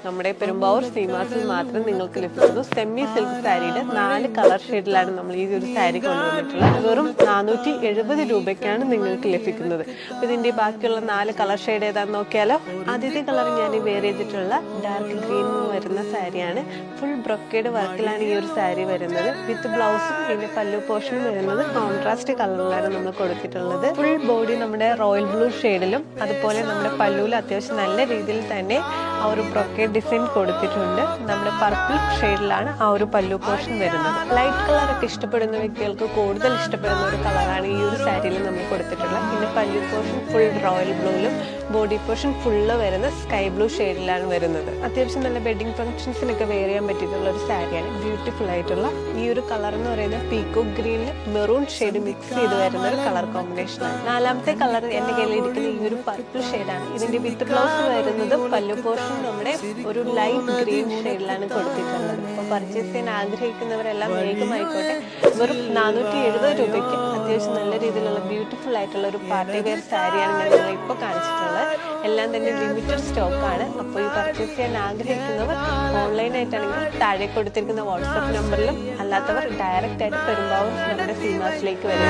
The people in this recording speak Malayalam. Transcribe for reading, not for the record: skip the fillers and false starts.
നമ്മുടെ പെരുമ്പാവൂർ സീമാസിൽ മാത്രം നിങ്ങൾക്ക് ലഭിക്കുന്നു. സെമി സിൽക്ക് സാരിയുടെ 4 കളർ ഷെയ്ഡിലാണ് നമ്മൾ ഈ ഒരു സാരി കൊണ്ടുവന്നിട്ടുള്ളത്. വെറും 470 രൂപയ്ക്കാണ് നിങ്ങൾക്ക് ലഭിക്കുന്നത്. അപ്പൊ ഇതിന്റെ ബാക്കിയുള്ള 4 കളർ ഷെയ്ഡ് ഏതാന്ന് നോക്കിയാലോ. ആദ്യത്തെ കളർ ഞാൻ വെയർ ചെയ്തിട്ടുള്ള ഡാർക്ക് ഗ്രീൻ വരുന്ന സാരിയാണ്. ഫുൾ ബ്രൊക്കേഡ് വർക്കിലാണ് ഈ ഒരു സാരി വരുന്നത്. വിത്ത് ബ്ലൗസും പിന്നെ പല്ലു പോർഷനും വരുന്നത് കോൺട്രാസ്റ്റ് കളറിലാണ് നമ്മൾ കൊടുത്തിട്ടുള്ളത്. ഫുൾ ബോഡി നമ്മുടെ റോയൽ ബ്ലൂ ഷെയ്ഡിലും അതുപോലെ നമ്മുടെ പല്ലുവിൽ അത്യാവശ്യം നല്ല രീതിയിൽ തന്നെ ആ ഒരു ബ്രൊക്കേഡ് ഡിസൈൻ കൊടുത്തിട്ടുണ്ട്. നമ്മുടെ പർപ്പിൾ ഷെയ്ഡിലാണ് ആ ഒരു പല്ലു പോർഷൻ വരുന്നത്. ലൈറ്റ് കളർ ഒക്കെ ഇഷ്ടപ്പെടുന്ന വ്യക്തികൾക്ക് കൂടുതൽ ഇഷ്ടപ്പെടുന്ന ഒരു കളറാണ് ഈ ഒരു സാരിയിൽ നമ്മൾ കൊടുത്തിട്ടുള്ളത്. പിന്നെ പല്ലു പോർഷൻ ഫുൾ റോയൽ ബ്ലൂയിലും ബോഡി പോർഷൻ ഫുള്ള് വരുന്ന സ്കൈ ബ്ലൂ ഷെയ്ഡിലാണ് വരുന്നത്. അത്യാവശ്യം നല്ല വെഡിങ് ഫംഗ്ഷൻസിനൊക്കെ വെയർ ചെയ്യാൻ പറ്റിയിട്ടുള്ള ഒരു സാരിയാണ്. ബ്യൂട്ടിഫുൾ ആയിട്ടുള്ള ഈ ഒരു കളർ എന്ന് പറയുന്നത് പീക്കോക്ക് ഗ്രീനിൽ മെറൂൺ ഷെയ്ഡ് മിക്സ് ചെയ്ത് വരുന്ന ഒരു കളർ കോമ്പിനേഷൻ ആണ്. 4ാമത്തെ കളർ എന്റെ കയ്യിൽ ഇരിക്കുന്ന ഈ ഒരു പർപ്പിൾ ഷെയ്ഡാണ്. ഇതിന്റെ വിത്ത് ബ്ലൗസ് വരുന്നത് പല്ലു പോർഷൻ നമ്മുടെ ഒരു ലൈറ്റ് ഗ്രീൻ ഷെയ്ഡിലാണ് കൊടുത്തിട്ടുള്ളത്. അപ്പൊ പർച്ചേസ് ചെയ്യാൻ ആഗ്രഹിക്കുന്നവരെല്ലാം വേഗമായിക്കോട്ടെ. വെറും 470 രൂപയ്ക്ക് അത്യാവശ്യം നല്ല രീതിയിലുള്ള ബ്യൂട്ടിഫുൾ ആയിട്ടുള്ള ഒരു പാർട്ടി വെയർ സാരിയാണ് ഞാൻ നിങ്ങൾ ഇപ്പോൾ കാണിച്ചിട്ടുള്ളത്. എല്ലാം തന്നെ ലിമിറ്റഡ് സ്റ്റോക്കാണ്. അപ്പോൾ ഈ പർച്ചേസ് ചെയ്യാൻ ആഗ്രഹിക്കുന്നവർ ഓൺലൈനായിട്ടാണെങ്കിൽ താഴെ കൊടുത്തിരിക്കുന്ന വാട്സാപ്പ് നമ്പറിലും, അല്ലാത്തവർ ഡയറക്റ്റ് ആയിട്ട് പെരുമ്പാവൂർ നമ്മുടെ സീമാസിലേക്ക് വരും.